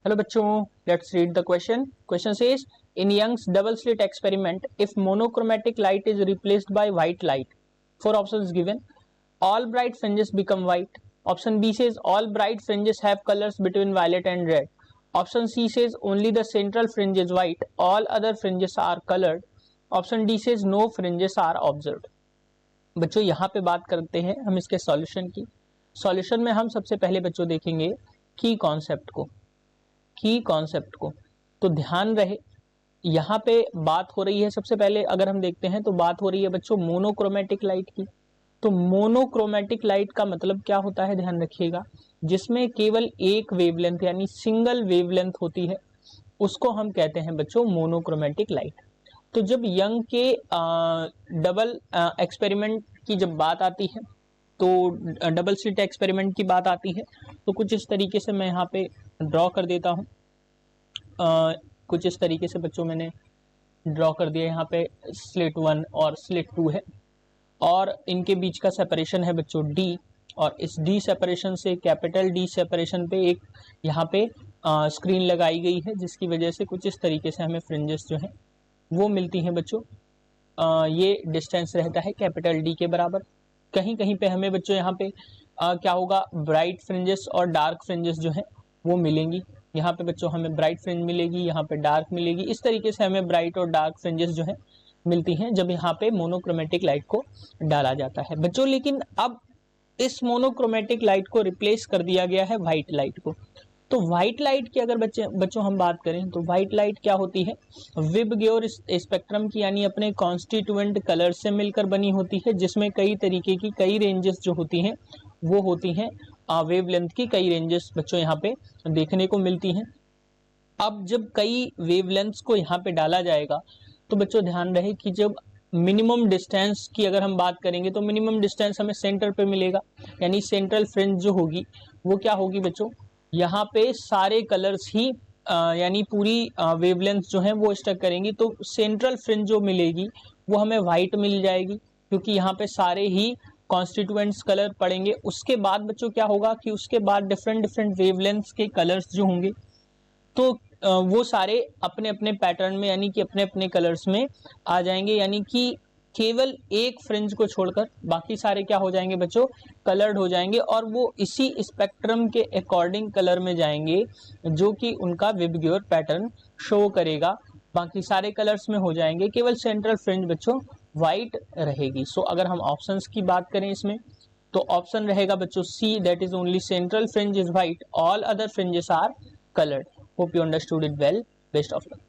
Hello bachcho, let's read the question. Question says, in Young's double slit experiment, if monochromatic light is replaced by white light, 4 options given. All bright fringes become white. Option B says all bright fringes have colors between violet and red. Option C says only the central fringe is white, all other fringes are colored. Option D says no fringes are observed. बच्चों यहाँ पे बात करते हैं हम इसके solution की. Solution में हम सबसे पहले बच्चों देखेंगे की कॉन्सेप्ट को. तो ध्यान रहे यहाँ पे बात हो रही है, सबसे पहले अगर हम देखते हैं तो बात हो रही है बच्चों मोनोक्रोमेटिक लाइट की. तो मोनोक्रोमेटिक लाइट का मतलब क्या होता है, ध्यान रखिएगा, जिसमें केवल एक वेवलेंथ यानी सिंगल वेवलेंथ होती है, उसको हम कहते हैं बच्चों मोनोक्रोमेटिक लाइट. तो जब यंग के डबल एक्सपेरिमेंट की जब बात आती है, तो डबल स्लिट एक्सपेरिमेंट की बात आती है, तो कुछ इस तरीके से मैं यहाँ पे ड्रॉ कर देता हूँ. कुछ इस तरीके से बच्चों मैंने ड्रॉ कर दिया. यहाँ पे स्लिट 1 और स्लिट 2 है और इनके बीच का सेपरेशन है बच्चों D, और इस D सेपरेशन से कैपिटल D सेपरेशन पे एक यहाँ पे स्क्रीन लगाई गई है, जिसकी वजह से कुछ इस तरीके से हमें फ्रिंजेस जो हैं वो मिलती हैं बच्चों. ये डिस्टेंस रहता है कैपिटल D के बराबर. कहीं कहीं पे हमें बच्चों यहाँ पे क्या होगा, ब्राइट फ्रिंजेस और डार्क फ्रिंजेस जो हैं वो मिलेंगी. यहाँ पे बच्चों हमें ब्राइट फ्रिंज मिलेगी, यहाँ पे डार्क मिलेगी. इस तरीके से हमें ब्राइट और डार्क फ्रिंजेस जो हैं मिलती हैं जब यहाँ पे मोनोक्रोमेटिक लाइट को डाला जाता है बच्चों. लेकिन अब इस मोनोक्रोमेटिक लाइट को रिप्लेस कर दिया गया है व्हाइट लाइट को. तो व्हाइट लाइट की अगर बच्चों हम बात करें तो व्हाइट लाइट क्या होती है, विबग्योर स्पेक्ट्रम की यानी अपने कॉन्स्टिट्यूएंट कलर से मिलकर बनी होती है, जिसमें कई तरीके की कई रेंजेस जो होती हैं वो होती हैं वेवलेंथ की कई रेंजेस बच्चों यहाँ पे देखने को मिलती हैं. अब जब कई वेवलेंथ्स को यहाँ पे डाला जाएगा तो बच्चों ध्यान रहे कि जब मिनिमम डिस्टेंस की अगर हम बात करेंगे तो मिनिमम डिस्टेंस हमें सेंटर पे मिलेगा, यानी सेंट्रल फ्रिंज जो होगी वो क्या होगी बच्चों, यहाँ पे सारे कलर्स ही यानी पूरी वेवलेंथ जो है वो स्टक करेंगी. तो सेंट्रल फ्रिंज जो मिलेगी वो हमें वाइट मिल जाएगी, क्योंकि यहाँ पे सारे ही कॉन्स्टिट्यूएंट्स कलर पड़ेंगे. उसके बाद बच्चों क्या होगा कि उसके बाद डिफरेंट वेवलेंथ्स के कलर्स जो होंगे तो वो सारे अपने अपने पैटर्न में यानी कि अपने अपने कलर्स में आ जाएंगे, यानी कि केवल एक फ्रिंज को छोड़कर बाकी सारे क्या हो जाएंगे बच्चों, कलर्ड हो जाएंगे, और वो इसी स्पेक्ट्रम के अकॉर्डिंग कलर में जाएंगे जो कि उनका विबग्योर पैटर्न शो करेगा. बाकी सारे कलर्स में हो जाएंगे, केवल सेंट्रल फ्रिंज बच्चों वाइट रहेगी. सो अगर हम ऑप्शंस की बात करें इसमें तो ऑप्शन रहेगा बच्चों see, that is only central fringe is white, all other fringes are colored. Hope you understood it well. Best of luck.